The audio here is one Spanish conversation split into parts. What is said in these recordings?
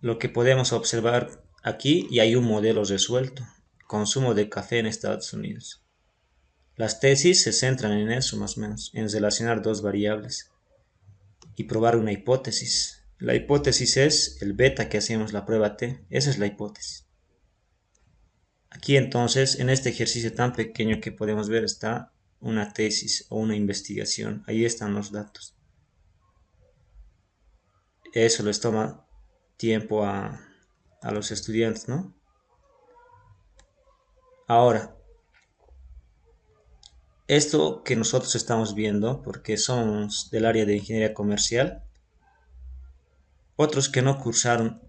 lo que podemos observar aquí, y hay un modelo resuelto: consumo de café en Estados Unidos. Las tesis se centran en eso más o menos, en relacionar dos variables y probar una hipótesis. La hipótesis es el beta que hacemos la prueba T. Esa es la hipótesis. Aquí entonces, en este ejercicio tan pequeño que podemos ver, está una tesis o una investigación. Ahí están los datos. Eso les toma tiempo a los estudiantes, ¿no? Ahora, esto que nosotros estamos viendo, porque somos del área de ingeniería comercial, otros que no cursaron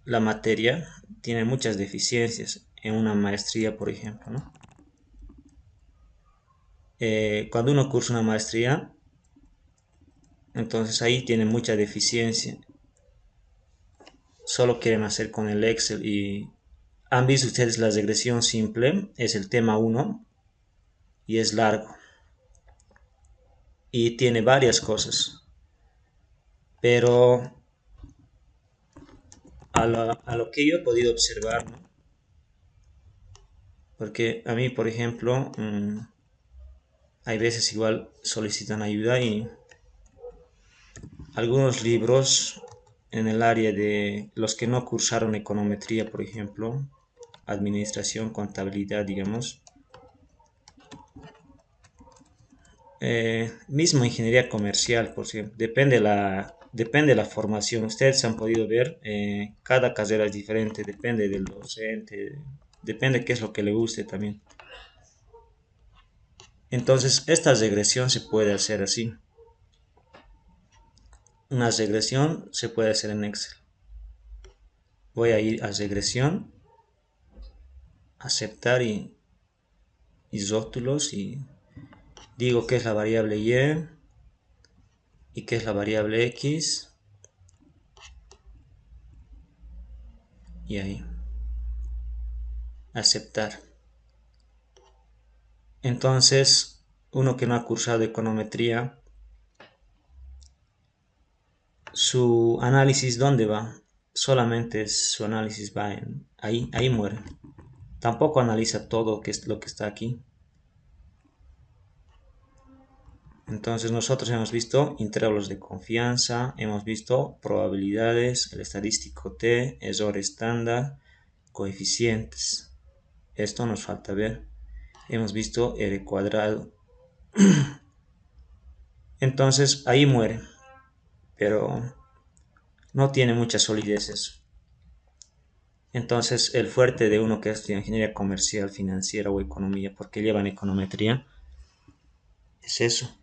la materia tienen muchas deficiencias en una maestría, por ejemplo, ¿no? Cuando uno cursa una maestría, entonces ahí tiene mucha deficiencia. Solo quieren hacer con el Excel y han visto ustedes la regresión simple, es el tema uno y es largo y tiene varias cosas, pero a lo que yo he podido observar, ¿no? Porque a mí, por ejemplo, hay veces igual solicitan ayuda y algunos libros en el área de los que no cursaron econometría, por ejemplo, administración, contabilidad, digamos, mismo ingeniería comercial, por cierto, depende de la formación. Ustedes han podido ver, cada carrera es diferente, depende del docente, depende qué es lo que le guste también. Entonces, esta regresión se puede hacer así. Una regresión se puede hacer en Excel. Voy a ir a regresión, aceptar y rótulos y digo qué es la variable y qué es la variable X y ahí, aceptar. Entonces, uno que no ha cursado econometría, su análisis, ¿dónde va? Solamente su análisis va ahí muere. Tampoco analiza todo que es lo que está aquí. Entonces nosotros hemos visto intervalos de confianza, hemos visto probabilidades, el estadístico T, error estándar, coeficientes. Esto nos falta ver. Hemos visto R cuadrado. Entonces ahí muere, pero no tiene mucha solidez eso. Entonces el fuerte de uno que estudia ingeniería comercial, financiera o economía, porque llevan econometría, es eso,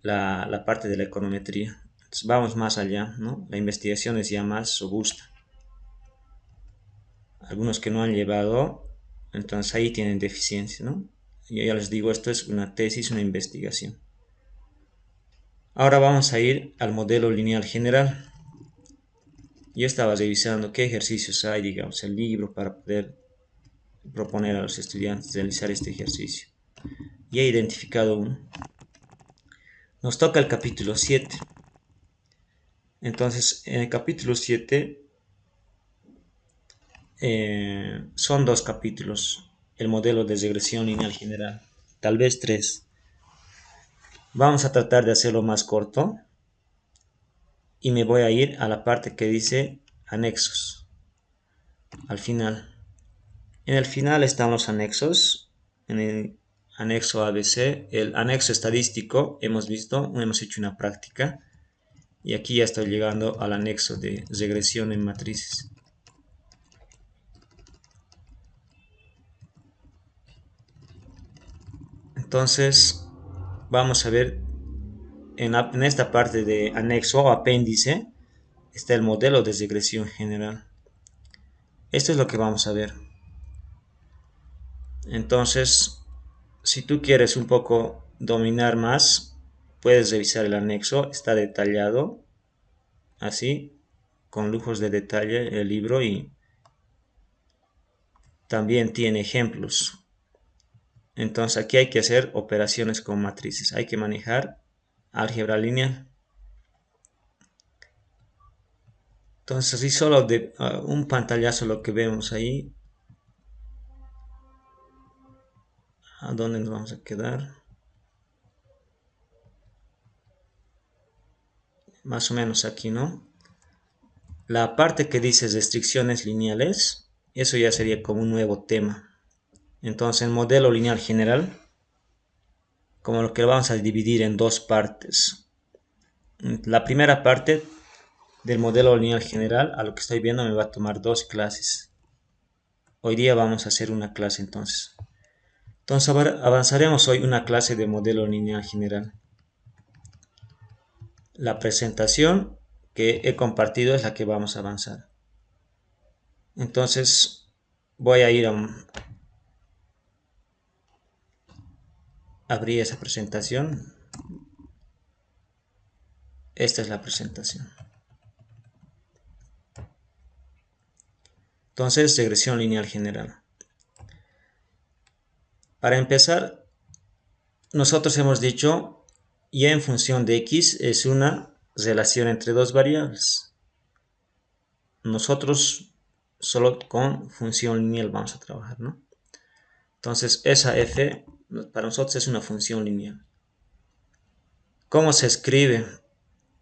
la parte de la econometría. Entonces vamos más allá, ¿no? La investigación es ya más robusta. Algunos que no han llevado, entonces ahí tienen deficiencia, ¿no? Yo ya les digo, esto es una tesis, una investigación. Ahora vamos a ir al modelo lineal general. Yo estaba revisando qué ejercicios hay, digamos, el libro para poder proponer a los estudiantes realizar este ejercicio. Y he identificado uno. Nos toca el capítulo 7. Entonces, en el capítulo 7 son dos capítulos. El modelo de regresión lineal general. Tal vez tres. Vamos a tratar de hacerlo más corto. Y me voy a ir a la parte que dice anexos. Al final. En el final están los anexos. En el anexo ABC. El anexo estadístico hemos visto, hemos hecho una práctica. Y aquí ya estoy llegando al anexo de regresión en matrices. Entonces, vamos a ver en esta parte de anexo o apéndice está el modelo de regresión general. Esto es lo que vamos a ver. Entonces, si tú quieres un poco dominar más, puedes revisar el anexo. Está detallado, así, con lujos de detalle el libro y también tiene ejemplos. Entonces aquí hay que hacer operaciones con matrices. Hay que manejar álgebra lineal. Entonces, así solo de un pantallazo lo que vemos ahí. ¿A dónde nos vamos a quedar? Más o menos aquí, ¿no? La parte que dice restricciones lineales, eso ya sería como un nuevo tema. Entonces, el modelo lineal general, como lo que vamos a dividir en dos partes. La primera parte del modelo lineal general, a lo que estoy viendo, me va a tomar dos clases. Hoy día vamos a hacer una clase entonces. Entonces avanzaremos hoy una clase de modelo lineal general. La presentación que he compartido es la que vamos a avanzar. Entonces voy a ir a abrir esa presentación. Esta es la presentación. Entonces, regresión lineal general. Para empezar, nosotros hemos dicho y en función de x es una relación entre dos variables. Nosotros solo con función lineal vamos a trabajar, ¿no? Entonces, esa f para nosotros es una función lineal. ¿Cómo se escribe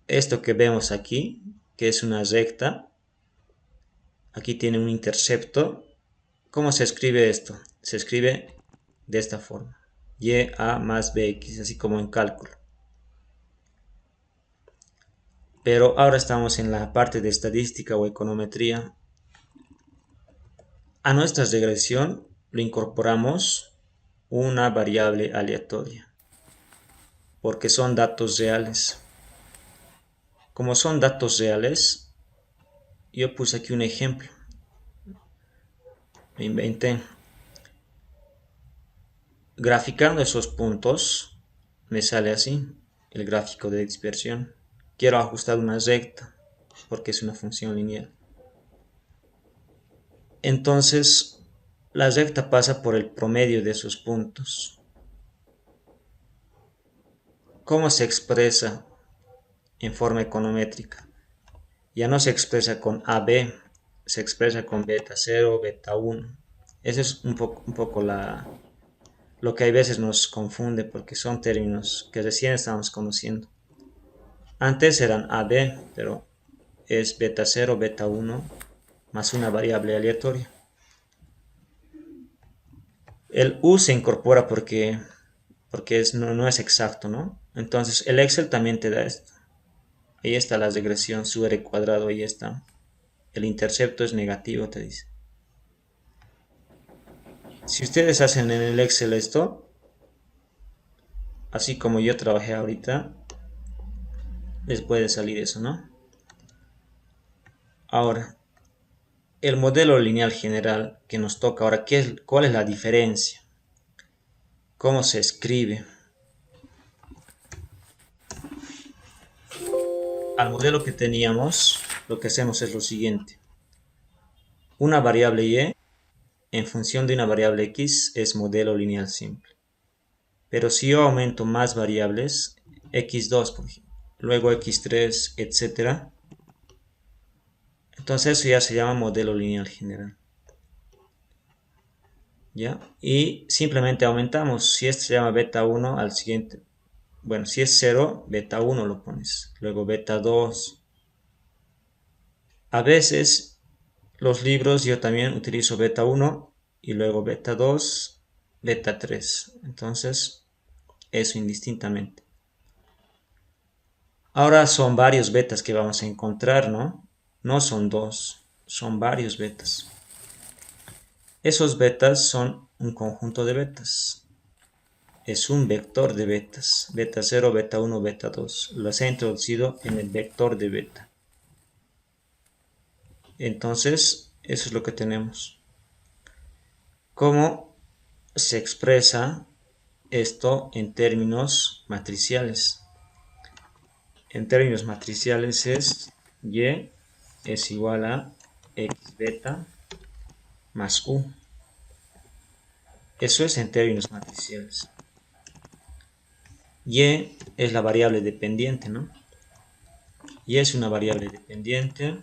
esto que vemos aquí, que es una recta? Aquí tiene un intercepto. ¿Cómo se escribe esto? Se escribe de esta forma. Y-A más bx, así como en cálculo. Pero ahora estamos en la parte de estadística o econometría. A nuestra regresión le incorporamos una variable aleatoria, porque son datos reales. Como son datos reales, yo puse aquí un ejemplo. Me inventé. Graficando esos puntos, me sale así, el gráfico de dispersión. Quiero ajustar una recta, porque es una función lineal. Entonces, la recta pasa por el promedio de esos puntos. ¿Cómo se expresa en forma econométrica? Ya no se expresa con AB, se expresa con beta 0, beta 1. Eso es un poco lo que a veces nos confunde porque son términos que recién estamos conociendo. Antes eran AB, pero es beta 0, beta 1 más una variable aleatoria. El U se incorpora porque no es exacto, ¿no? Entonces el Excel también te da esto. Ahí está la regresión, su R cuadrado, ahí está. El intercepto es negativo, te dice. Si ustedes hacen en el Excel esto, así como yo trabajé ahorita, les puede salir eso, ¿no? Ahora, el modelo lineal general que nos toca ahora, ¿cuál es la diferencia? ¿Cómo se escribe? Al modelo que teníamos, lo que hacemos es lo siguiente. Una variable y en función de una variable x es modelo lineal simple. Pero si yo aumento más variables, x2 por ejemplo, luego x3, etc., entonces eso ya se llama modelo lineal general. ¿Ya? Y simplemente aumentamos. Si este se llama beta 1 al siguiente. Bueno, si es 0, beta 1 lo pones. Luego beta 2. A veces los libros yo también utilizo beta 1 y luego beta 2, beta 3. Entonces, eso indistintamente. Ahora son varios betas que vamos a encontrar, ¿no? No son dos, son varios betas. Esos betas son un conjunto de betas. Es un vector de betas. Beta 0, beta 1, beta 2. Las he introducido en el vector de beta. Entonces, eso es lo que tenemos. ¿Cómo se expresa esto en términos matriciales? En términos matriciales es y es igual a x beta más u. Eso es en términos matriciales. Y es la variable dependiente, ¿no? Y es una variable dependiente.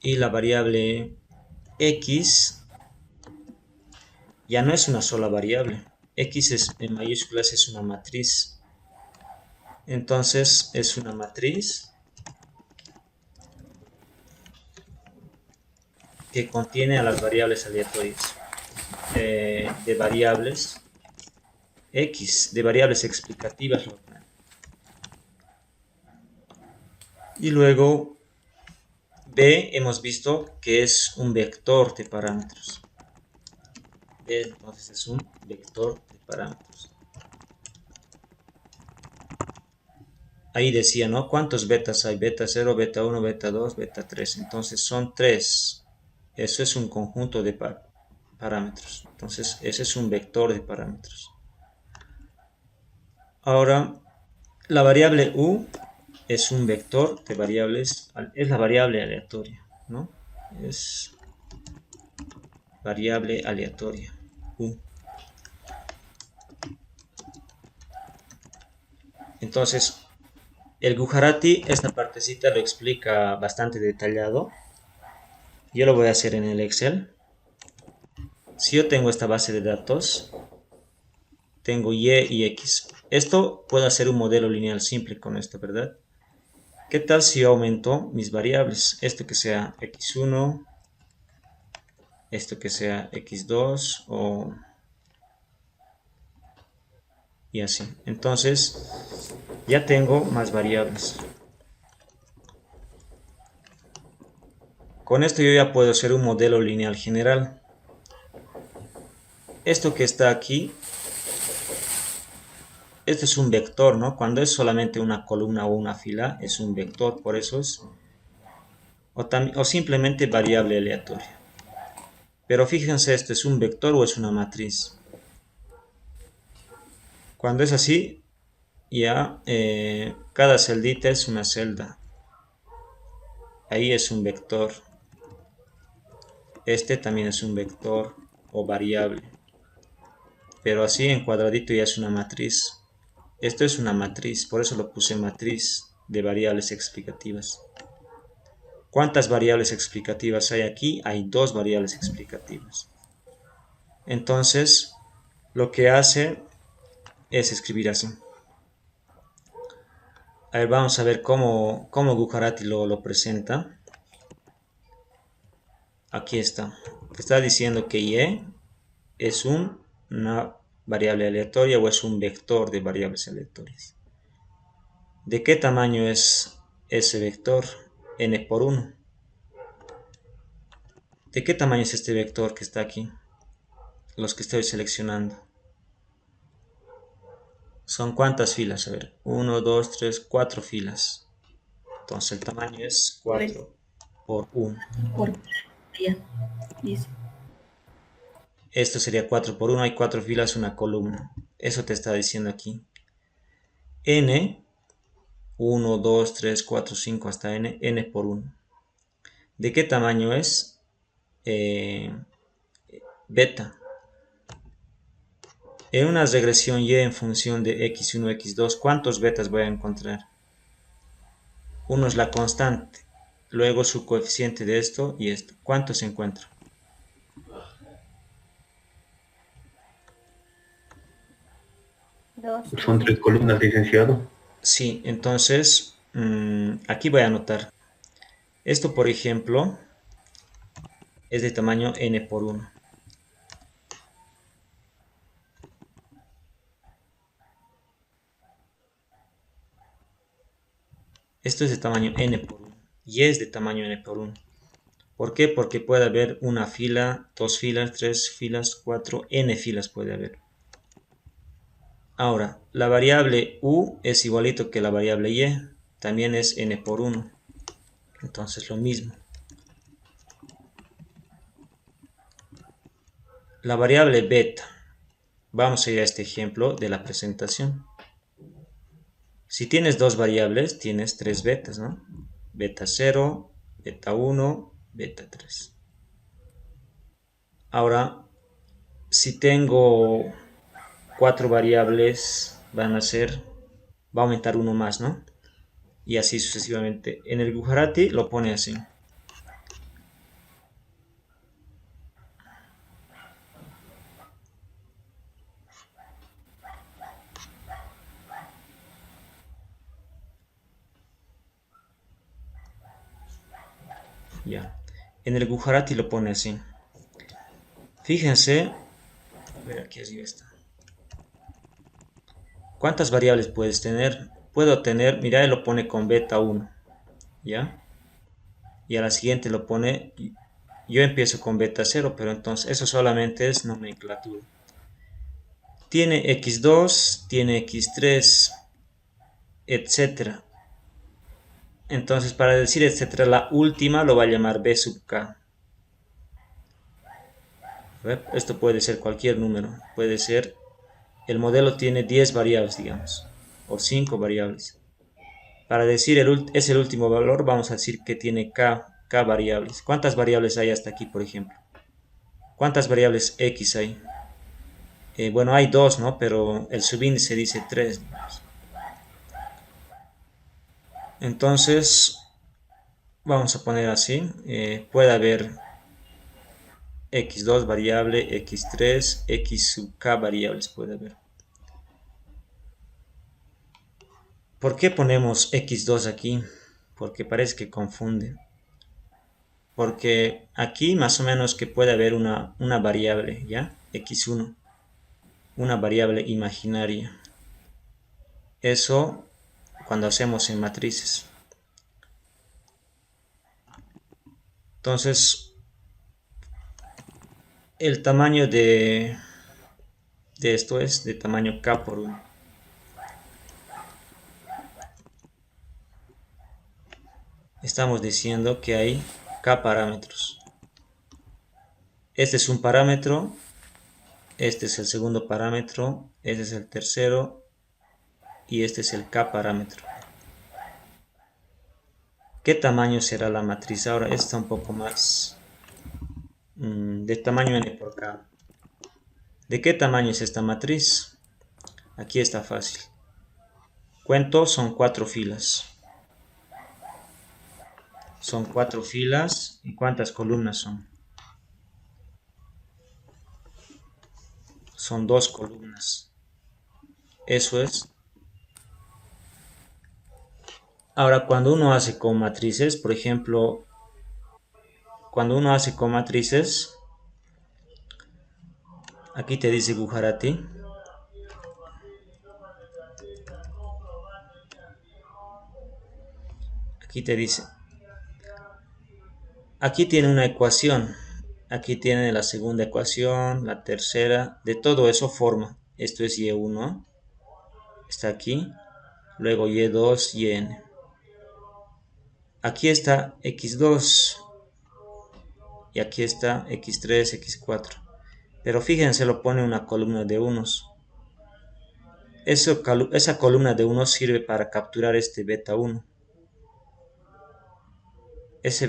Y la variable x ya no es una sola variable. X en mayúsculas es una matriz. Entonces es una matriz que contiene a las variables aleatorias. De variables x, de variables explicativas. Y luego b hemos visto que es un vector de parámetros. B entonces es un vector de parámetros. Ahí decía, ¿no? ¿Cuántos betas hay? Beta 0, beta 1, beta 2, beta 3. Entonces son 3. Eso es un conjunto de parámetros. Entonces ese es un vector de parámetros. Ahora, la variable u es un vector de variables, es la variable aleatoria, ¿no? Es variable aleatoria, u. Entonces, el Gujarati, esta partecita lo explica bastante detallado. Yo lo voy a hacer en el Excel. Si yo tengo esta base de datos, tengo y y x. Esto puedo hacer un modelo lineal simple con esto, ¿verdad? ¿Qué tal si yo aumento mis variables? Esto que sea x1, esto que sea x2 y así. Entonces ya tengo más variables. Con esto yo ya puedo hacer un modelo lineal general. Esto que está aquí, esto es un vector, ¿no? Cuando es solamente una columna o una fila, es un vector, por eso es, o simplemente variable aleatoria. Pero fíjense, ¿esto es un vector o es una matriz? Cuando es así, ya cada celdita es una celda. Ahí es un vector. Este también es un vector o variable. Pero así en cuadradito ya es una matriz. Esto es una matriz, por eso lo puse matriz de variables explicativas. ¿Cuántas variables explicativas hay aquí? Hay 2 variables explicativas. Entonces, lo que hace es escribir así. A ver, vamos a ver cómo Gujarati lo presenta. Aquí está. Está diciendo que y es una variable aleatoria o es un vector de variables aleatorias. ¿De qué tamaño es ese vector? N por 1. ¿De qué tamaño es este vector que está aquí? Los que estoy seleccionando. ¿Son cuántas filas? A ver, 1, 2, 3, 4 filas. Entonces el tamaño es 4 por 1. Por día, dice. Esto sería 4 por 1. Hay 4 filas, una columna. Eso te está diciendo aquí. N, 1, 2, 3, 4, 5 hasta n, n por 1. ¿De qué tamaño es? Beta. En una regresión y en función de x1, x2, ¿cuántos betas voy a encontrar? Uno es la constante, luego su coeficiente de esto y esto. ¿Cuántos encuentro? Son 3 columnas, licenciado. Sí, entonces aquí voy a anotar. Esto, por ejemplo, es de tamaño n por 1. Esto es de tamaño n por 1 y es de tamaño n por 1. ¿Por qué? Porque puede haber una fila, 2 filas, 3 filas, 4, n filas puede haber. Ahora, la variable u es igualito que la variable y, también es n por 1. Entonces lo mismo. La variable beta. Vamos a ir a este ejemplo de la presentación. Si tienes 2 variables, tienes 3 betas, ¿no? Beta 0, beta 1, beta 3. Ahora, si tengo 4 variables, va a aumentar uno más, ¿no? Y así sucesivamente. En el Gujarati lo pone así. Ya. En el Gujarati lo pone así. Fíjense, a ver, aquí arriba está. ¿Cuántas variables puedes tener? Puedo tener, mira, él lo pone con beta 1, ¿ya? Y a la siguiente lo pone, yo empiezo con beta 0, pero entonces eso solamente es nomenclatura. Tiene x2, tiene x3, etcétera. Entonces, para decir etcétera, la última lo va a llamar b sub k. Esto puede ser cualquier número. Puede ser, el modelo tiene 10 variables, digamos, o 5 variables. Para decir es el último valor, vamos a decir que tiene k variables. ¿Cuántas variables hay hasta aquí, por ejemplo? ¿Cuántas variables x hay? Bueno, hay 2, ¿no? Pero el subíndice dice 3, digamos. Entonces, vamos a poner así. Puede haber x2 variable, x3, x sub k variables puede haber. ¿Por qué ponemos x2 aquí? Porque parece que confunde. Porque aquí más o menos que puede haber una variable, ¿ya? x1, una variable imaginaria. Eso cuando hacemos en matrices. Entonces, el tamaño de esto es de tamaño k por 1. Estamos diciendo que hay k parámetros. Este es un parámetro, este es el segundo parámetro, este es el tercero y este es el k parámetro. ¿Qué tamaño será la matriz? Ahora esta está un poco más de tamaño n por k. ¿De qué tamaño es esta matriz? Aquí está fácil. Cuento, son 4 filas. Son 4 filas. ¿Y cuántas columnas son? Son 2 columnas. Eso es. Ahora, cuando uno hace con matrices, por ejemplo, cuando uno hace con matrices, aquí te dice Gujarati. Aquí te dice. Aquí tiene una ecuación. Aquí tiene la segunda ecuación, la tercera. De todo eso forma. Esto es y1. Está aquí. Luego y2, yn. Aquí está x2. Y aquí está x3, x4. Pero fíjense, lo pone una columna de unos. Esa columna de unos sirve para capturar este beta 1. Esa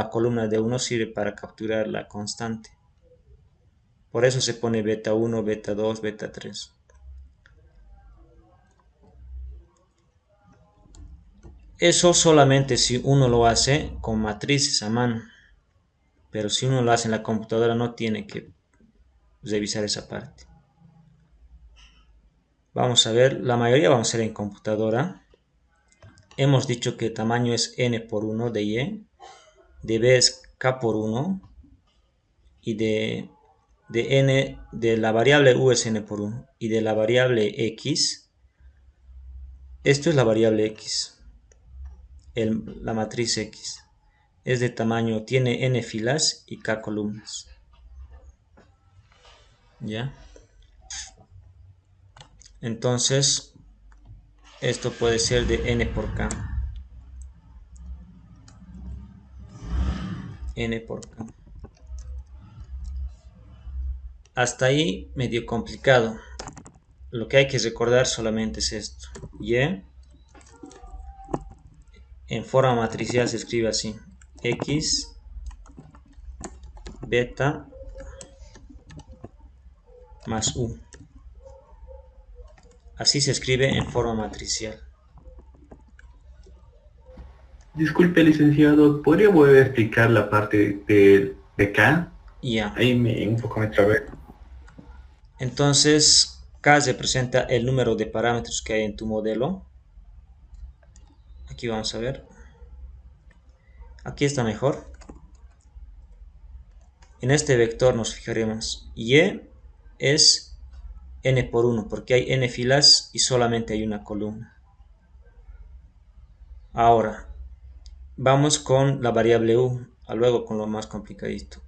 columna de 1 sirve para capturar la constante. Por eso se pone beta 1, beta 2, beta 3. Eso solamente si uno lo hace con matrices a mano. Pero si uno lo hace en la computadora no tiene que revisar esa parte. Vamos a ver, la mayoría vamos a hacer en computadora. Hemos dicho que el tamaño es n por 1 de y, de b es k por 1 y de n, de la variable u es n por 1 y de la variable x, esto es la variable x, la matriz x, es de tamaño, tiene n filas y k columnas. ¿Ya? Entonces, esto puede ser de n por k. N por k. Hasta ahí medio complicado. Lo que hay que recordar solamente es esto. Y en forma matricial se escribe así. X, beta, más u. Así se escribe en forma matricial. Disculpe, licenciado, ¿podría volver a explicar la parte de K? Ya. Ahí un poco me trabé. Entonces, K representa el número de parámetros que hay en tu modelo. Aquí vamos a ver. Aquí está mejor. En este vector nos fijaremos. Y es n por 1, porque hay n filas y solamente hay una columna. Ahora, vamos con la variable u, luego con lo más complicadito.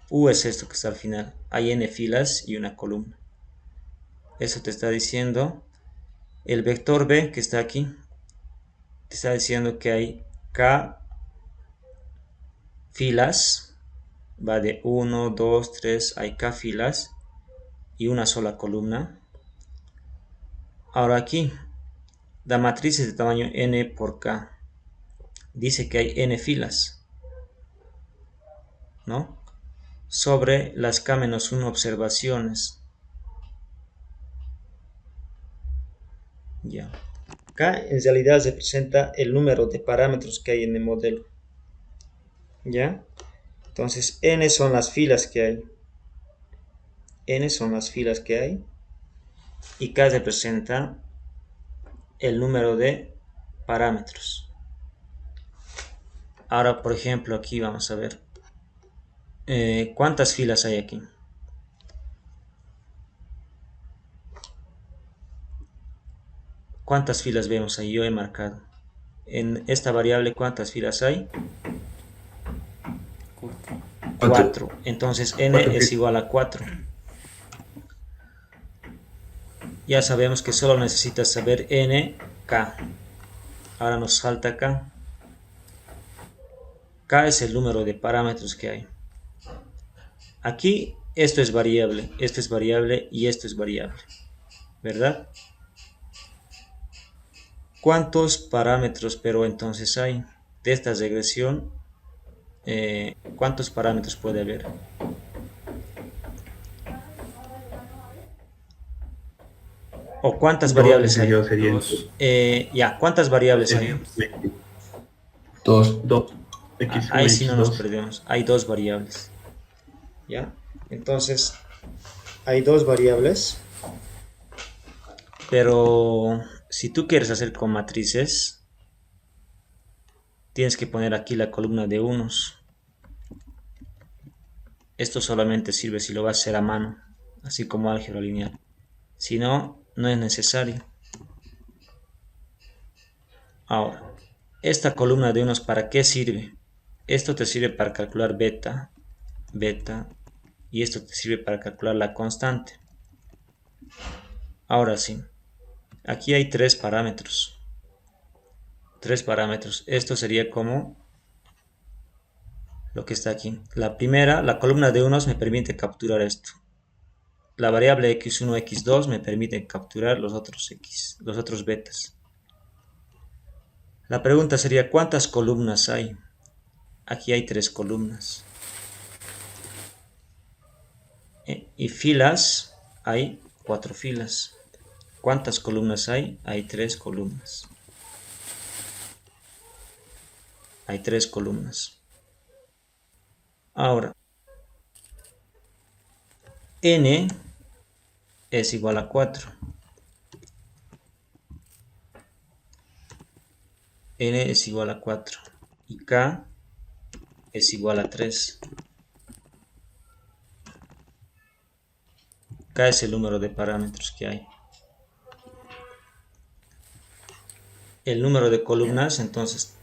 U es esto que está al final. Hay n filas y una columna. Eso te está diciendo. El vector b que está aquí, te está diciendo que hay k filas. Va de 1, 2, 3, hay k filas y una sola columna. Ahora aquí, la matriz es de tamaño n por k. Dice que hay n filas, ¿no? Sobre las k-1 observaciones. Ya. K en realidad representa el número de parámetros que hay en el modelo. ¿Ya? Entonces, n son las filas que hay. N son las filas que hay. Y K representa el número de parámetros. Ahora, por ejemplo, aquí vamos a ver. ¿Cuántas filas hay aquí? ¿Cuántas filas vemos ahí? Yo he marcado. En esta variable, ¿cuántas filas hay? 4. Entonces n es igual a 4. Ya sabemos que solo necesitas saber n, k. Ahora nos falta k. K es el número de parámetros que hay. Aquí esto es variable y esto es variable, ¿verdad? ¿Cuántos parámetros pero entonces hay de esta regresión? ¿Cuántos parámetros puede haber? ¿O cuántas variables hay? Serían Ya, ¿cuántas variables hay? dos. X1, Ahí sí no nos X2. perdemos. Hay dos variables. ¿Ya? Entonces, hay dos variables. Pero si tú quieres hacer con matrices, tienes que poner aquí la columna de unos. Esto solamente sirve si lo vas a hacer a mano, así como álgebra lineal. Si no, no es necesario. Ahora, esta columna de unos, ¿para qué sirve? Esto te sirve para calcular beta, y esto te sirve para calcular la constante. Ahora sí, aquí hay tres parámetros. Esto sería como lo que está aquí. La primera, la columna de unos me permite capturar esto. La variable x1, x2 me permite capturar los otros betas. La pregunta sería, ¿cuántas columnas hay? Aquí hay 3 columnas. Y filas, hay 4 filas. ¿Cuántas columnas hay? Hay 3 columnas. Hay 3 columnas. Ahora, n es igual a 4. N es igual a 4. Y k es igual a 3. K es el número de parámetros que hay. El número de columnas, entonces,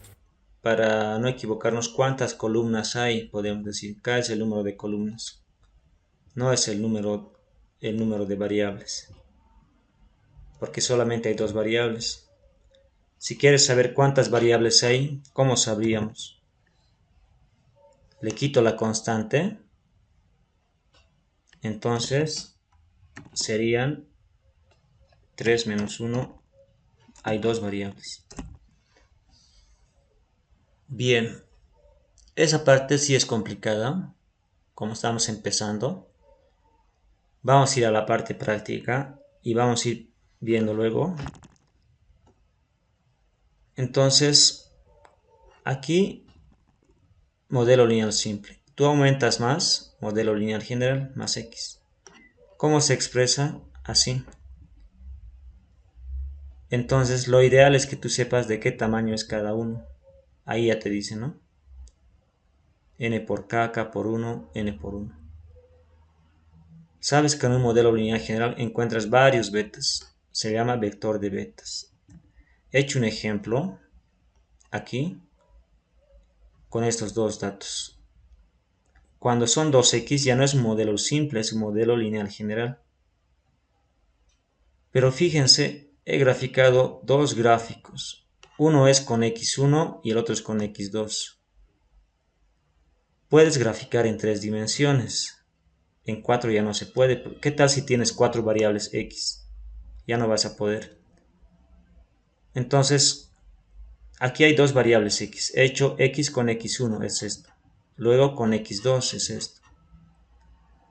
para no equivocarnos, ¿cuántas columnas hay? Podemos decir, K es el número de columnas. No es el número de variables. Porque solamente hay 2 variables. Si quieres saber cuántas variables hay, ¿cómo sabríamos? Le quito la constante. Entonces, serían 3 menos 1. Hay 2 variables. Bien. Esa parte sí es complicada. Como estamos empezando. Vamos a ir a la parte práctica. Y vamos a ir viendo luego. Entonces, aquí, modelo lineal simple. Tú aumentas más, modelo lineal general, más x. ¿Cómo se expresa? Así. Entonces, lo ideal es que tú sepas de qué tamaño es cada uno. Ahí ya te dice, ¿no? n por k, k por 1, n por 1. Sabes que en un modelo lineal general encuentras varios betas. Se llama vector de betas. He hecho un ejemplo aquí con estos dos datos. Cuando son 2x ya no es un modelo simple, es un modelo lineal general. Pero fíjense, he graficado dos gráficos. Uno es con x1 y el otro es con x2. Puedes graficar en 3 dimensiones. En 4 ya no se puede. ¿Qué tal si tienes 4 variables x? Ya no vas a poder. Entonces, aquí hay dos variables x. He hecho x con x1, es esto. Luego con x2 es esto.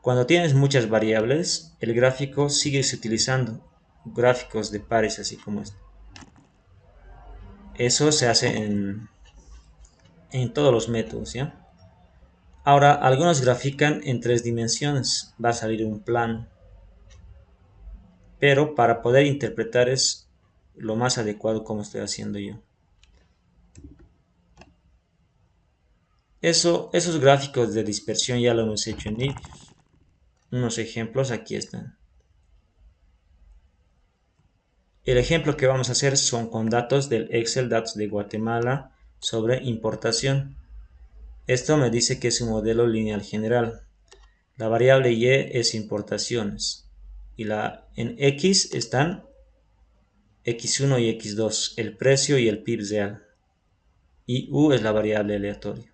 Cuando tienes muchas variables, el gráfico sigues utilizando gráficos de pares así como este. Eso se hace en todos los métodos, ¿ya? Ahora, algunos grafican en 3 dimensiones. Va a salir un plano. Pero para poder interpretar es lo más adecuado como estoy haciendo yo. Esos gráficos de dispersión ya lo hemos hecho en vídeos. Unos ejemplos aquí están. El ejemplo que vamos a hacer son con datos del Excel Datos de Guatemala sobre importación. Esto me dice que es un modelo lineal general. La variable Y es importaciones. Y en X están X1 y X2, el precio y el PIB real. Y U es la variable aleatoria.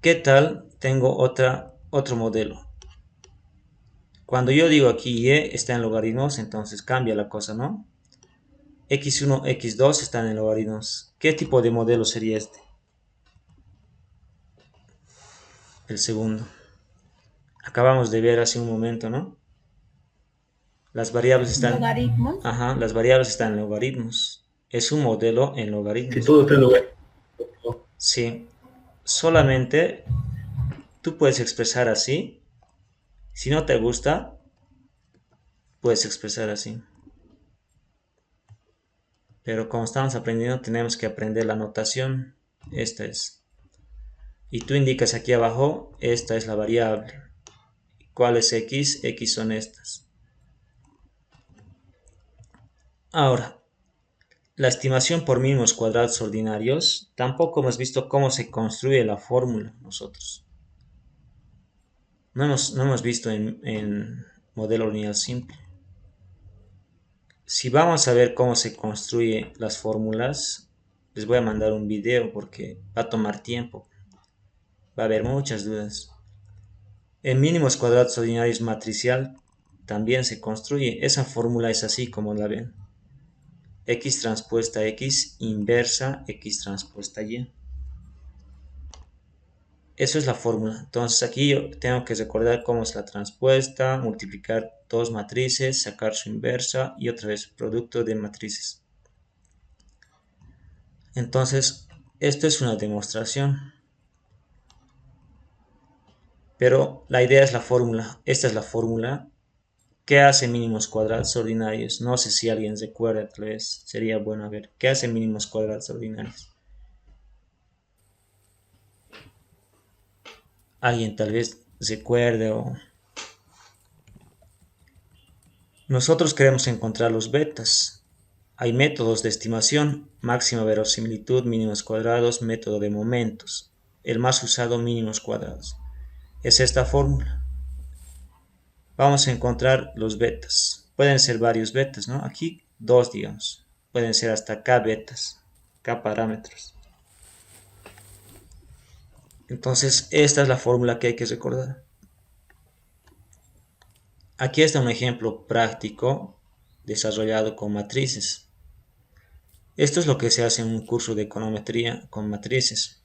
¿Qué tal? Tengo otro modelo. Cuando yo digo aquí Y está en logaritmos, entonces cambia la cosa, ¿no? X1, X2 están en logaritmos. ¿Qué tipo de modelo sería este? El segundo. Acabamos de ver hace un momento, ¿no? Las variables están... Logaritmos. Ajá, las variables están en logaritmos. Es un modelo en Si logaritmos. todo está en lugar. Sí, solamente tú puedes expresar así. Si no te gusta, puedes expresar así. Pero como estamos aprendiendo, tenemos que aprender la notación. Esta es. Y tú indicas aquí abajo, esta es la variable. ¿Cuál es x? X son estas. Ahora, la estimación por mínimos cuadrados ordinarios, tampoco hemos visto cómo se construye la fórmula nosotros. No hemos visto en modelo lineal simple. Si vamos a ver cómo se construyen las fórmulas, les voy a mandar un video porque va a tomar tiempo. Va a haber muchas dudas. En mínimos cuadrados ordinarios matricial también se construye. Esa fórmula es así como la ven. X transpuesta X inversa X transpuesta Y. Eso es la fórmula. Entonces aquí yo tengo que recordar cómo es la transpuesta, multiplicar dos matrices, sacar su inversa y otra vez producto de matrices. Entonces, esto es una demostración. Pero la idea es la fórmula. Esta es la fórmula. ¿Qué hace mínimos cuadrados ordinarios? No sé si alguien recuerda, tal vez sería bueno ver. ¿Qué hace mínimos cuadrados ordinarios? Alguien tal vez recuerde o... Nosotros queremos encontrar los betas. Hay métodos de estimación, máxima verosimilitud, mínimos cuadrados, método de momentos. El más usado, mínimos cuadrados. Es esta fórmula. Vamos a encontrar los betas. Pueden ser varios betas, ¿no? Aquí dos, digamos. Pueden ser hasta k betas, k parámetros. Entonces, esta es la fórmula que hay que recordar. Aquí está un ejemplo práctico desarrollado con matrices. Esto es lo que se hace en un curso de econometría con matrices.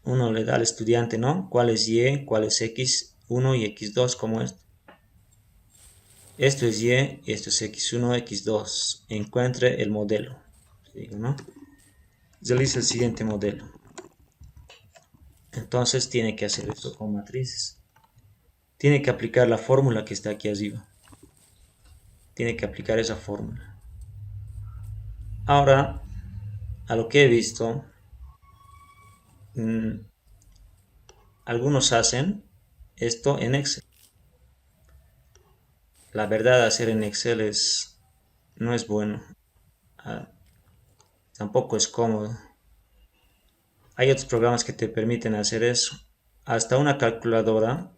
Uno le da al estudiante, ¿no? ¿Cuál es Y? ¿Cuál es X1 y X2? Como esto. Esto es Y y esto es X1, X2. Encuentre el modelo. Digo, ¿no? Realiza el siguiente modelo. Entonces tiene que hacer esto con matrices. Tiene que aplicar la fórmula que está aquí arriba. Tiene que aplicar esa fórmula. Ahora, a lo que he visto, Algunos hacen esto en Excel. La verdad, hacer en Excel no es bueno. Ah, tampoco es cómodo. Hay otros programas que te permiten hacer eso. Hasta una calculadora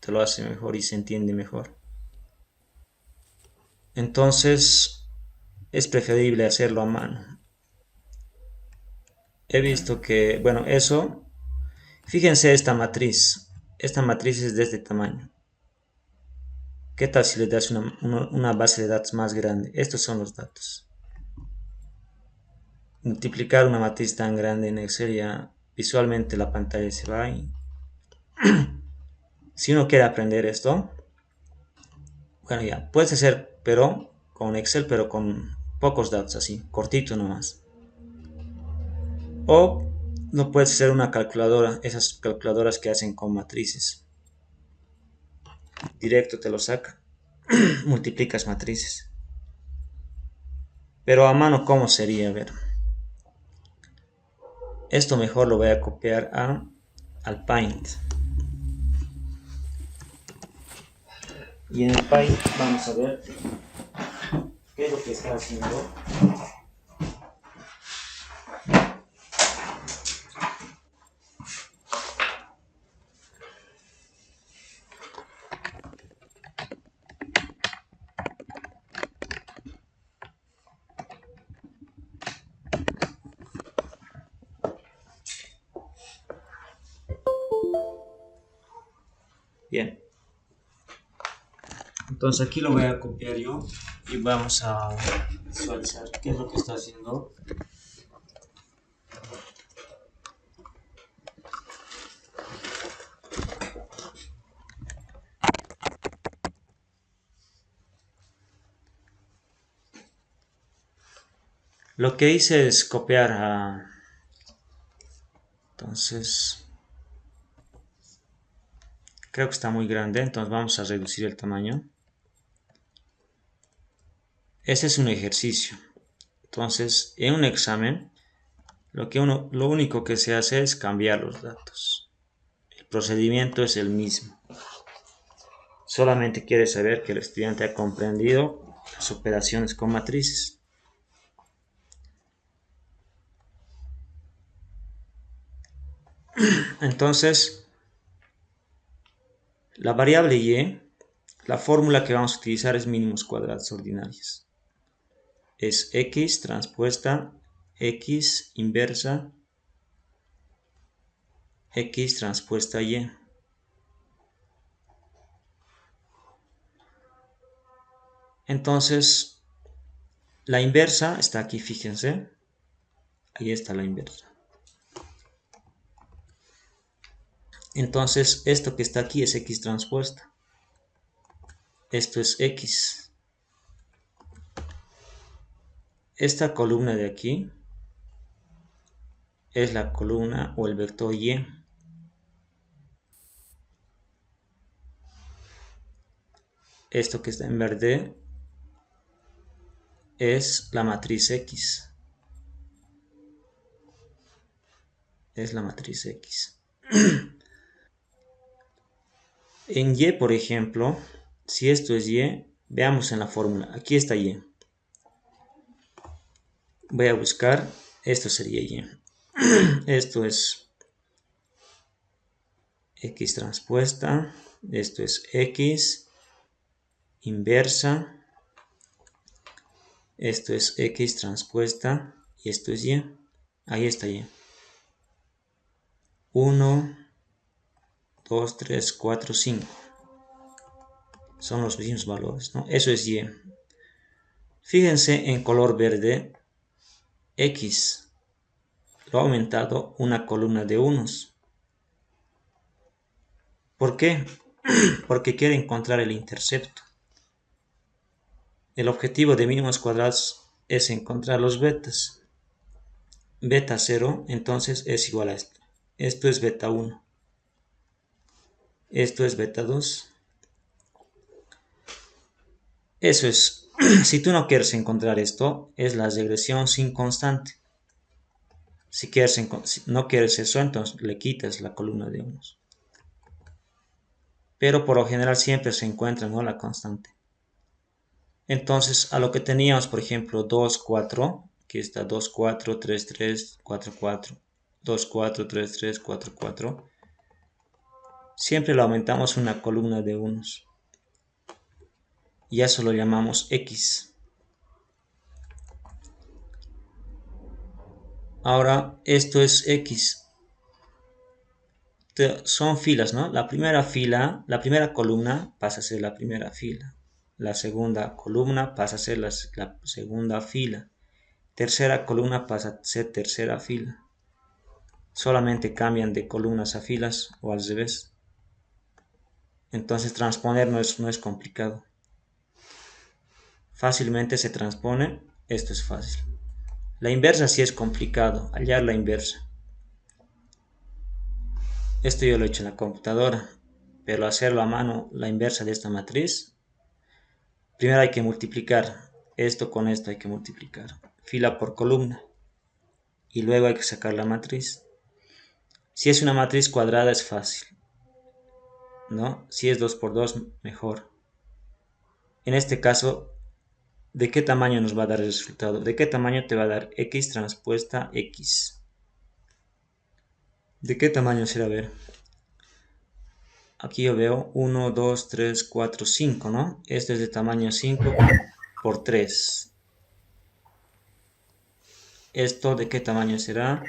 te lo hace mejor y se entiende mejor. Entonces es preferible hacerlo a mano. He visto que, bueno, eso, fíjense esta matriz. Esta matriz es de este tamaño. ¿Qué tal si le das una base de datos más grande? Estos son los datos. Multiplicar una matriz tan grande en Excel ya visualmente la pantalla se va y si uno quiere aprender esto, bueno, ya puedes hacer, pero con Excel, pero con pocos datos, así, cortito nomás. O no puedes hacer una calculadora, esas calculadoras que hacen con matrices. Directo te lo saca. Multiplicas matrices. Pero a mano, ¿cómo sería? A ver. Esto mejor lo voy a copiar al Paint. Y en el Paint vamos a ver qué es lo que está haciendo. Bien. Entonces aquí lo voy a copiar yo y vamos a visualizar qué es lo que está haciendo. Lo que hice es copiar a... Entonces, creo que está muy grande, entonces vamos a reducir el tamaño. Ese es un ejercicio. Entonces, en un examen, lo único que se hace es cambiar los datos. El procedimiento es el mismo. Solamente quiere saber que el estudiante ha comprendido las operaciones con matrices. Entonces, la variable y, la fórmula que vamos a utilizar es mínimos cuadrados ordinarios. Es x transpuesta x inversa x transpuesta y. Entonces, la inversa está aquí, fíjense. Ahí está la inversa. Entonces, esto que está aquí es x transpuesta. Esto es x. Esta columna de aquí es la columna o el vector y. Esto que está en verde es la matriz X. Es la matriz X. En Y, por ejemplo, si esto es Y, veamos en la fórmula. Aquí está Y. Voy a buscar, esto sería Y. Esto es X transpuesta. Esto es X inversa. Esto es X transpuesta. Y esto es Y. Ahí está Y. 1, 2, 3, 4, 5. Son los mismos valores, ¿no? Eso es Y. Fíjense en color verde, X lo ha aumentado una columna de unos. ¿Por qué? Porque quiere encontrar el intercepto. El objetivo de mínimos cuadrados es encontrar los betas. Beta 0, entonces es igual a esto. Esto es beta 1. Esto es beta 2. Eso es. Si tú no quieres encontrar esto, es la regresión sin constante. Si no quieres eso, entonces le quitas la columna de unos. Pero por lo general siempre se encuentra, ¿no?, la constante. Entonces, a lo que teníamos, por ejemplo, 2, 4, aquí está 2, 4, 3, 3, 4, 4, 2, 4, 3, 3, 4, 4. Siempre lo aumentamos una columna de unos. Y eso lo llamamos X. Ahora, esto es X. Son filas, ¿no? La primera columna pasa a ser la primera fila. La segunda columna pasa a ser la segunda fila. Tercera columna pasa a ser tercera fila. Solamente cambian de columnas a filas o al revés. Entonces transponer no es complicado. Fácilmente se transpone. Esto es fácil. La inversa sí es complicado. Hallar la inversa. Esto yo lo he hecho en la computadora. Pero hacerlo a mano, la inversa de esta matriz, primero hay que multiplicar. Esto con esto hay que multiplicar. Fila por columna. Y luego hay que sacar la matriz. Si es una matriz cuadrada es fácil, ¿no? Si es 2 por 2, mejor. En este caso, ¿de qué tamaño nos va a dar el resultado? ¿De qué tamaño te va a dar X transpuesta X? ¿De qué tamaño será? A ver. Aquí yo veo 1, 2, 3, 4, 5, ¿no? Este es de tamaño 5 por 3. ¿Esto de qué tamaño será?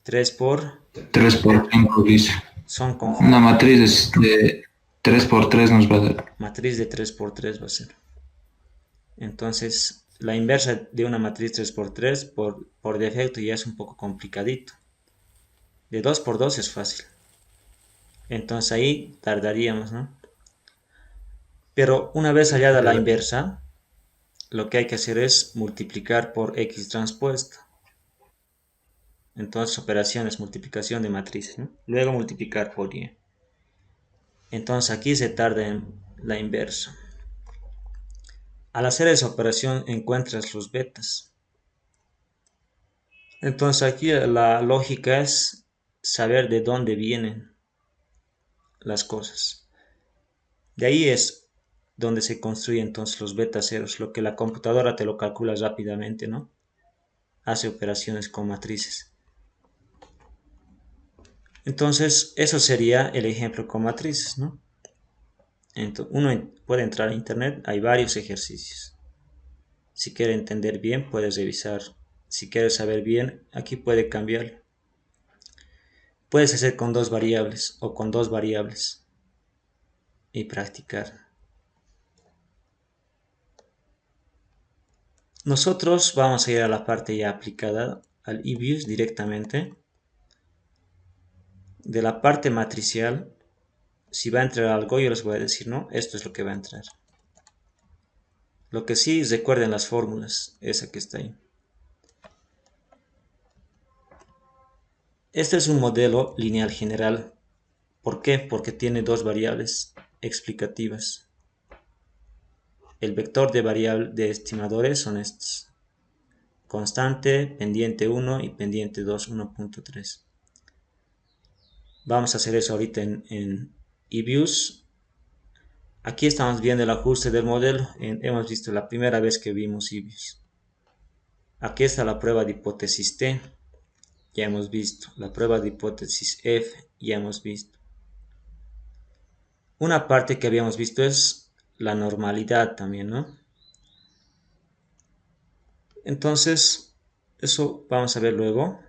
3 por... 3 por 5 dice. Son Una conjuntos. matriz de 3 por 3 nos va a dar. Matriz de 3 por 3 va a ser. Entonces, la inversa de una matriz 3 por 3 por defecto ya es un poco complicadito. De 2 por 2 es fácil. Entonces ahí tardaríamos, ¿no? Pero una vez hallada la inversa, lo que hay que hacer es multiplicar por X transpuesta. Entonces operaciones, multiplicación de matrices, ¿no? Luego multiplicar por Y. Entonces aquí se tarda en la inversa. Al hacer esa operación encuentras los betas. Entonces aquí la lógica es saber de dónde vienen las cosas. De ahí es donde se construyen entonces los beta ceros, lo que la computadora te lo calcula rápidamente, ¿no? Hace operaciones con matrices. Entonces, eso sería el ejemplo con matrices, ¿no? Entonces, uno puede entrar a internet, hay varios ejercicios. Si quiere entender bien, puedes revisar. Si quieres saber bien, aquí puede cambiar. Puedes hacer con 2 variables o con 2 variables y practicar. Nosotros vamos a ir a la parte ya aplicada al eViews directamente. De la parte matricial, si va a entrar algo, yo les voy a decir, no, esto es lo que va a entrar. Lo que sí, recuerden las fórmulas, esa que está ahí. Este es un modelo lineal general. ¿Por qué? Porque tiene 2 variables explicativas. El vector de variable de estimadores son estos. Constante, pendiente 1 y pendiente 2, 1.3. Vamos a hacer eso ahorita en eViews. Aquí estamos viendo el ajuste del modelo. Hemos visto la primera vez que vimos eViews. Aquí está la prueba de hipótesis T. Ya hemos visto. La prueba de hipótesis F. Ya hemos visto. Una parte que habíamos visto es la normalidad también, ¿no? Entonces, eso vamos a ver luego.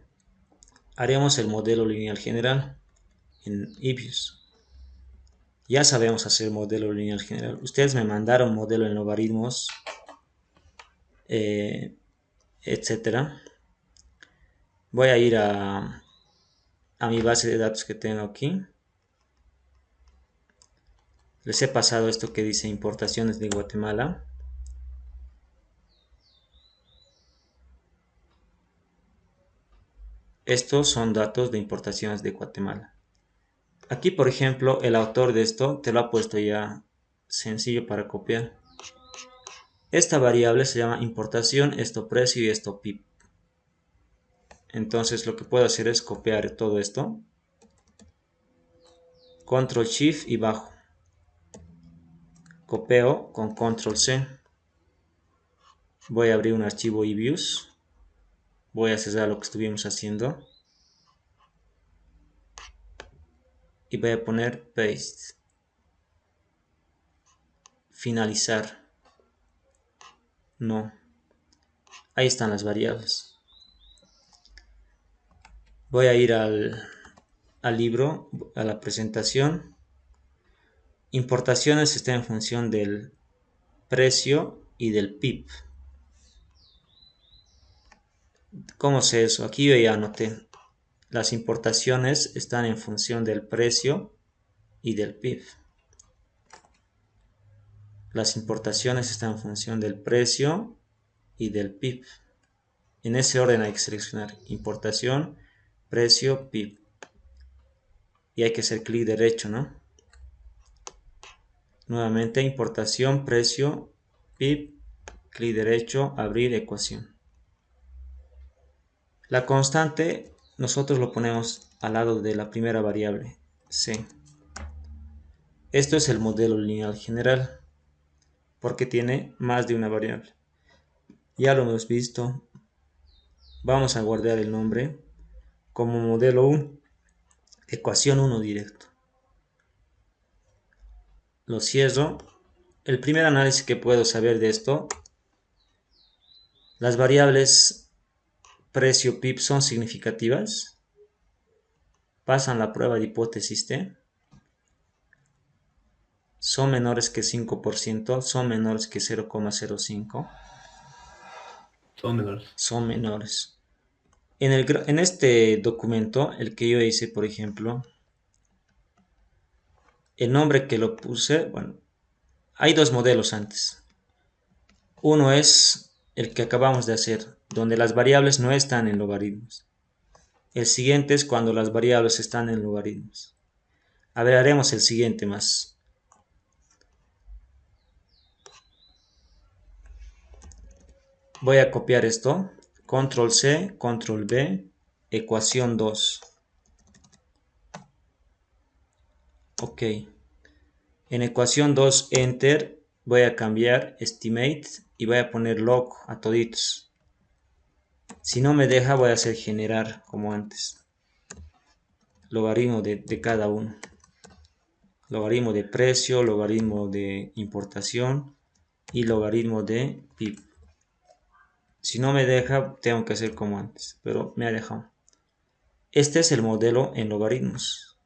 Haremos el modelo lineal general en eViews. Ya sabemos hacer modelo lineal general. Ustedes me mandaron modelo en logaritmos, etcétera. Voy a ir a mi base de datos que tengo aquí. Les he pasado esto que dice importaciones de Guatemala. Estos son datos de importaciones de Guatemala. Aquí, por ejemplo, el autor de esto te lo ha puesto ya sencillo para copiar. Esta variable se llama importación, esto precio y esto PIB. Entonces lo que puedo hacer es copiar todo esto. Control Shift y bajo. Copio con Control C. Voy a abrir un archivo eViews. Voy a cerrar lo que estuvimos haciendo. Y voy a poner Paste. Finalizar. No. Ahí están las variables. Voy a ir al libro, a la presentación. Importaciones está en función del precio y del PIB. ¿Cómo sé eso? Aquí yo ya anoté. Las importaciones están en función del precio y del PIB. Las importaciones están en función del precio y del PIB. En ese orden hay que seleccionar importación, precio, PIB. Y hay que hacer clic derecho, ¿no? Nuevamente importación, precio, PIB, clic derecho, abrir ecuación. La constante nosotros lo ponemos al lado de la primera variable, C. Esto es el modelo lineal general, porque tiene más de una variable. Ya lo hemos visto. Vamos a guardar el nombre como modelo 1, ecuación 1 directo. Lo cierro. El primer análisis que puedo saber de esto, las variables precio PIB son significativas, pasan la prueba de hipótesis T, son menores que 5%, son menores que 0,05, Son menores. son menores. En este documento, el que yo hice, por ejemplo, el nombre que lo puse, bueno, hay dos modelos antes. Uno es el que acabamos de hacer, donde las variables no están en logaritmos. El siguiente es cuando las variables están en logaritmos. A ver, haremos el siguiente más. Voy a copiar esto. Control C, Control V, ecuación 2. Ok. En ecuación 2, Enter, voy a cambiar Estimate y voy a poner log a toditos. Si no me deja, voy a hacer generar como antes. Logaritmo de cada uno. Logaritmo de precio, logaritmo de importación y logaritmo de PIB. Si no me deja, tengo que hacer como antes, pero me ha dejado. Este es el modelo en logaritmos.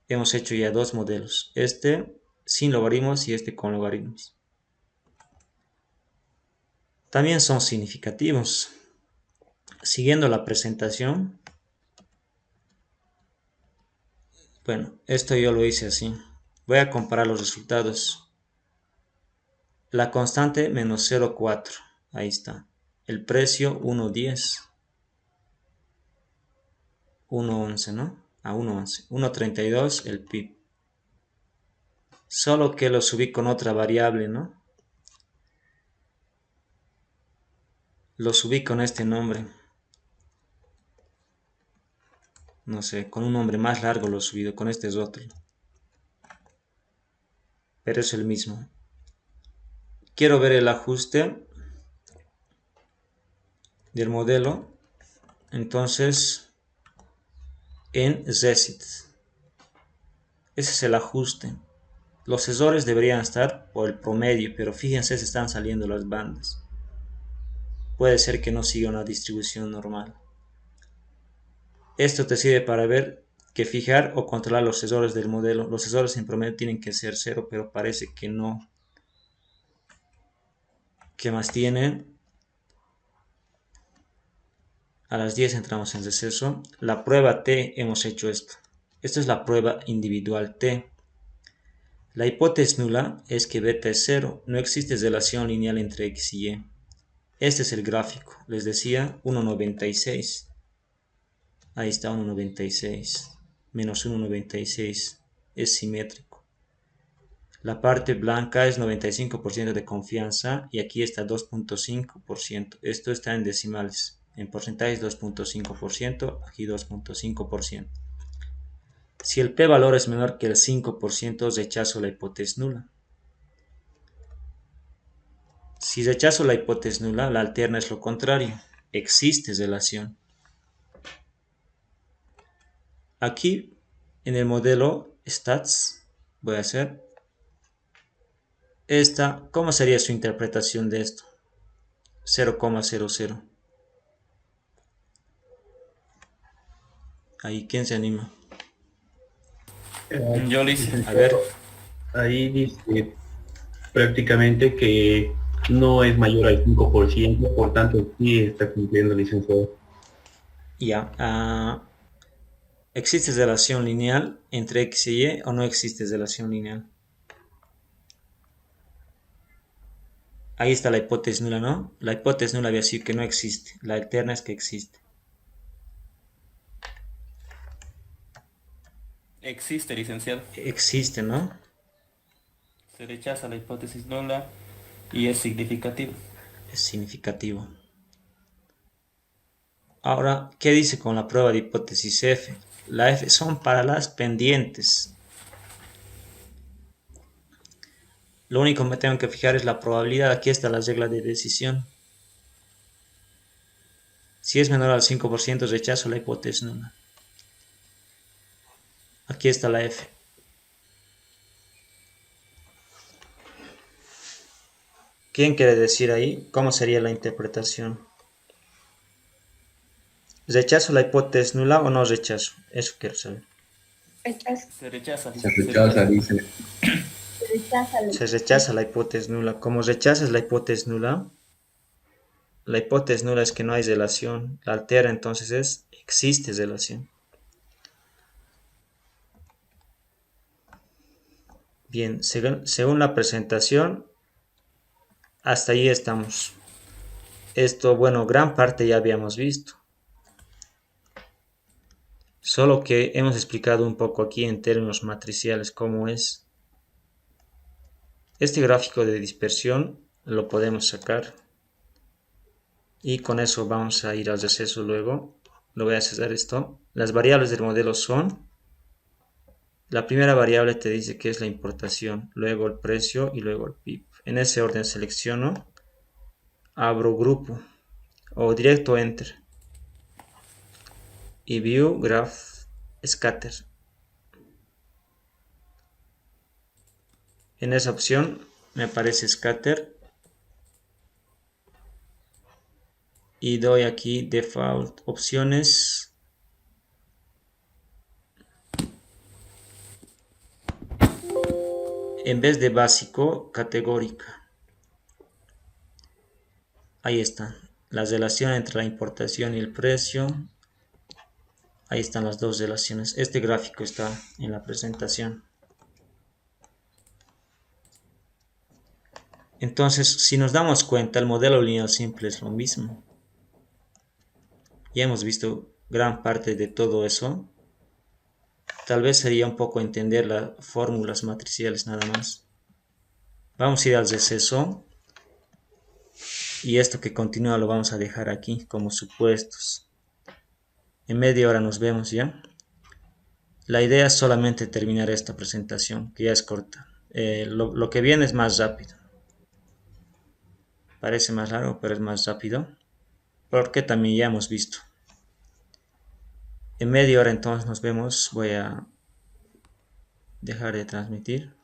Hemos hecho ya dos modelos. Este sin logaritmos y este con logaritmos. También son significativos. Siguiendo la presentación. Bueno, esto yo lo hice así. Voy a comparar los resultados. La constante menos 0,4. Ahí está. El precio 1,10. 1,11, ¿no? A 1,11. 1,32 el PIB. Solo que lo subí con otra variable, ¿no? Lo subí con este nombre. No sé, con un nombre más largo lo he subido. Con este es otro. Pero es el mismo. Quiero ver el ajuste del modelo. Entonces, en Zesit. Ese es el ajuste. Los errores deberían estar por el promedio, pero fíjense si están saliendo las bandas. Puede ser que no siga una distribución normal. Esto te sirve para ver que fijar o controlar los errores del modelo. Los errores en promedio tienen que ser 0, pero parece que no. ¿Qué más tienen? A las 10 entramos en receso. La prueba T hemos hecho esto. Esta es la prueba individual T. La hipótesis nula es que beta es 0. No existe relación lineal entre x y y. Este es el gráfico. Les decía 1,96. Ahí está 1,96. Menos 1,96. Es simétrico. La parte blanca es 95% de confianza y aquí está 2,5%. Esto está en decimales. En porcentajes 2.5%, aquí 2.5%. Si el p-valor es menor que el 5%, rechazo la hipótesis nula. Si rechazo la hipótesis nula, la alterna es lo contrario. Existe relación. Aquí, en el modelo Stats, voy a hacer esta. ¿Cómo sería su interpretación de esto? 0,00. Ahí, ¿quién se anima? Yo lo hice. A ver, Ahí dice prácticamente que no es mayor al 5%, por tanto sí está cumpliendo, licenciado. ya. ¿Existe relación lineal entre X y Y o no existe relación lineal? Ahí está la hipótesis nula, ¿no? La hipótesis nula había sido que no existe. La alterna es que existe. Existe, licenciado. Existe, ¿no? Se rechaza la hipótesis nula y es significativo. Es significativo. Ahora, ¿qué dice con la prueba de hipótesis F? La F son para las pendientes. Lo único que me tengo que fijar es la probabilidad. Aquí está la regla de decisión. Si es menor al 5%, rechazo la hipótesis nula. Aquí está la F. ¿Quién quiere decir ahí? ¿Cómo sería la interpretación? ¿Rechazo la hipótesis nula o no rechazo? Eso quiero saber. Se rechaza, Se rechaza, dice. Se rechaza la hipótesis nula. Como rechazas la hipótesis nula es que no hay relación. La altera entonces es existe relación. Bien, según la presentación, hasta ahí estamos. Esto, bueno, gran parte ya habíamos visto. Solo que hemos explicado un poco aquí en términos matriciales cómo es. Este gráfico de dispersión lo podemos sacar. Y con eso vamos a ir al receso luego. Lo voy a cesar esto. Las variables del modelo son: la primera variable te dice que es la importación, luego el precio y luego el PIB. En ese orden selecciono, abro grupo o directo enter y view graph scatter. En esa opción me aparece scatter y doy aquí default opciones. En vez de básico, categórica. Ahí está. La relación entre la importación y el precio. Ahí están las dos relaciones. Este gráfico está en la presentación. Entonces, si nos damos cuenta, el modelo lineal simple es lo mismo. Ya hemos visto gran parte de todo eso. Tal vez sería un poco entender las fórmulas matriciales nada más. Vamos a ir al receso. Y esto que continúa lo vamos a dejar aquí como supuestos. En media hora nos vemos ya. La idea es solamente terminar esta presentación, que ya es corta. Lo que viene es más rápido. Parece más largo, pero es más rápido. Porque también ya hemos visto. En media hora entonces nos vemos. Voy a dejar de transmitir.